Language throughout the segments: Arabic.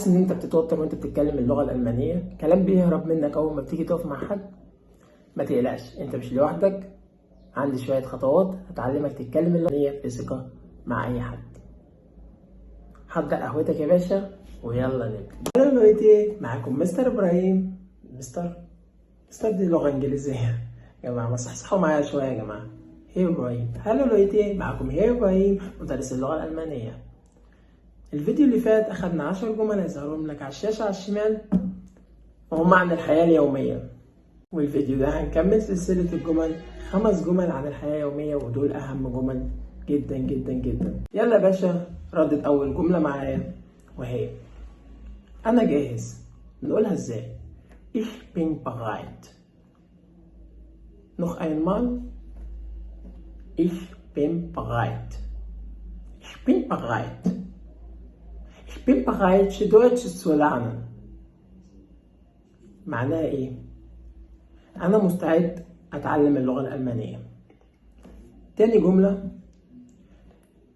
حاسس ان انت بتتوتر وانت بتتكلم اللغة الألمانية؟ كلام بيهرب منك اول ما بتيجي تقف مع حد؟ ما تقلقش، انت مش لوحدك. عندي شوية خطوات هتعلمك تتكلم اللغة الألمانية بثقة مع اي حد. حضر قهوتك يا باشا ويلا نبدأ. هلو لويتي، معاكم مستر ابراهيم. مستر دي لغة انجليزية يا جماعة، ما صحصحوا معايا شوية يا جماعة. هيو ابراهيم. هلو لويتي، معاكم هيو ابراهيم مدرس اللغة الألمانية. الفيديو اللي فات أخدنا 10 جمل هيظهرهم لك على الشاشة على الشمال، وهم عن الحياة اليومية. والفيديو ده هنكمل سلسلة الجمل، 5 جمل عن الحياة اليومية، ودول أهم جمل جدا جدا جدا. يلا يا باشا، ردد أول جملة معايا وهي أنا جاهز. نقولها إزاي؟ Ich bin bereit. Noch einmal. Ich bin bereit. Ich bin bereit. Ich bin bereit, Deutsch zu lernen. معناها إيه؟ أنا مستعد أتعلم اللغة الألمانية. تاني جملة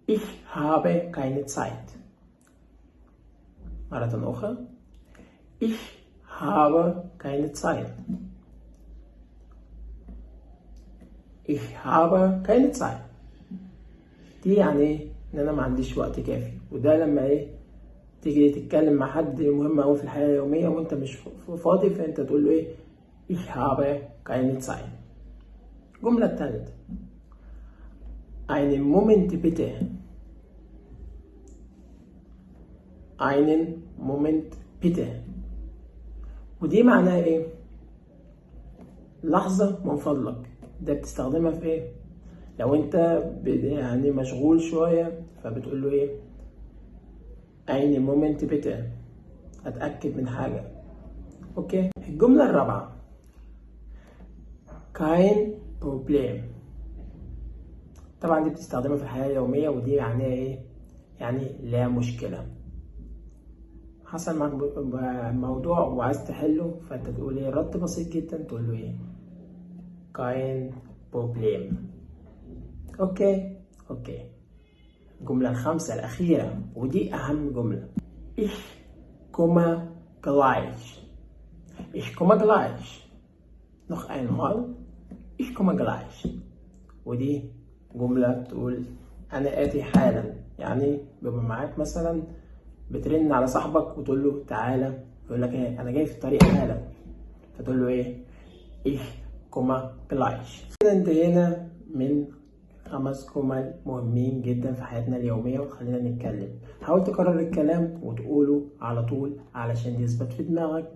Ich habe keine Zeit. مرة أخرى Ich habe keine Zeit. Ich habe keine Zeit. دي يعني إيه؟ إن أنا ما عنديش وقت كافي. وده لما إيه؟ تيجي تتكلم مع حد مهم أوي في الحياة اليومية وأنت مش فاضي، فأنت تقول له إيه؟ Ich habe keine Zeit. الجملة الثالثة einen Moment bitte. einen Moment bitte. ودي معناها ايه؟ لحظة من فضلك. ده بتستخدمها في ايه؟ لو انت يعني مشغول شوية فبتقول له ايه؟ einen Moment bitte. اتأكد من حاجة. اوكي؟ الجملة الرابعة kein Problem. طبعا دي بتستخدمها في الحياة اليومية، ودي معناها ايه؟ يعني لا مشكلة. حصل معاك موضوع وعايز تحله، فانت تقول ايه؟ رد بسيط جدا تقول له ايه؟ kein Problem. اوكي. الجملة الخامسة الأخيرة ودي أهم جملة ich komme gleich. ich komme gleich. noch einmal ich komme gleich. ودي جملة بتقول أنا آتي حالا. يعني بيبقى معاك مثلا بترن على صاحبك وتقول له تعالى، يقول لك ايه؟ انا جاي في الطريق حالا. فتقول له ايه؟ ich komme gleich. كده انتهينا من 5 جمل مهمين جدا في حياتنا اليومية، وخلينا نتكلم. حاول تكرر الكلام وتقوله على طول علشان يثبت في دماغك.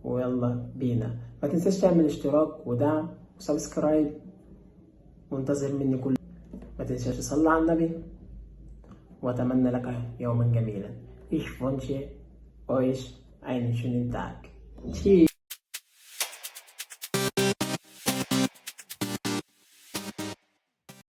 ويلا بينا. ما تنساش تعمل اشتراك ودعم وسبسكرايب، وانتظر مني كل. ما تنساش تصلي على النبي، وأتمنى لك يوما جميلا. Ich wünsche euch einen schönen Tag. Tschüss.